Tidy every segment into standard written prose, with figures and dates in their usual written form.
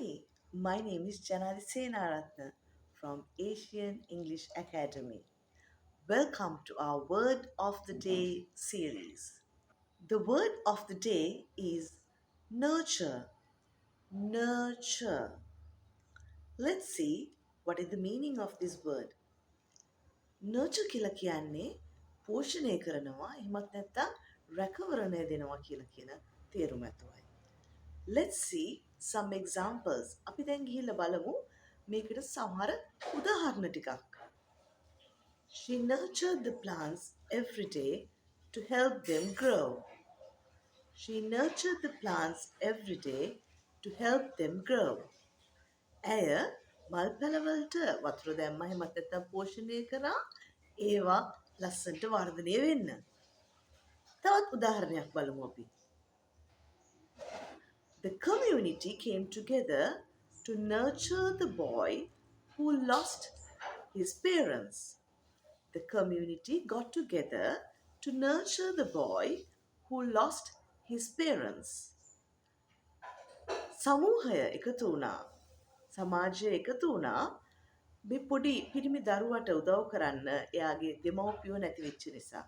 Hi, my name is Janadi Senaratna from Asian English Academy. Welcome to our Word of the Day series. The word of the day is nurture. Nurture. Let's see what is the meaning of this word. Nurture කියලා කියන්නේ පෝෂණය කරනවා එහෙමත් නැත්නම් රැකවරණය දෙනවා කියලා කියන තේරුම ඇතුවයි. Let's see some examples. අපි දැන් ගිහිල්ලා බලමු මේකට සමහර උදාහරණ ටිකක්. She nurtured the plants every day to help them grow. She nurtured the plants every day to help them grow. ඇය මල්පැලවලට වතුර දැම්මා එහෙමත් නැත්නම් පෝෂණය කරා ඒවා ලස්සනට වර්ධනය වෙන්න. තවත් උදාහරණයක් බලමු අපි. The community came together to nurture the boy who lost his parents. The community got together to nurture the boy who lost his parents. සමූහය එකතු වුණා. සමාජය එකතු වුණා මේ පොඩි පිරිමි දරුවට උදව් කරන්න එයාගේ දෙමව්පියෝ නැති වෙච්ච නිසා.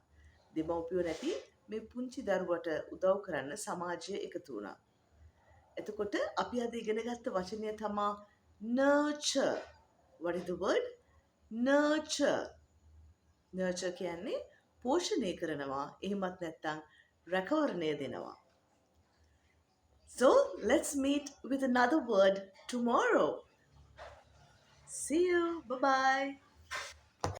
දෙමව්පියෝ නැති මේ පුංචි දරුවට උදව් කරන්න සමාජය එකතු වුණා. එතකොට අපි අද ඉගෙන ගත්ත වචනය තමා nurture. What is the word? Nurture. Nurture කියන්නේ පෝෂණය කරනවා එහෙමත් නැත්නම් රැකවරණය දෙනවා. So let's meet with another word tomorrow. See you. Bye bye.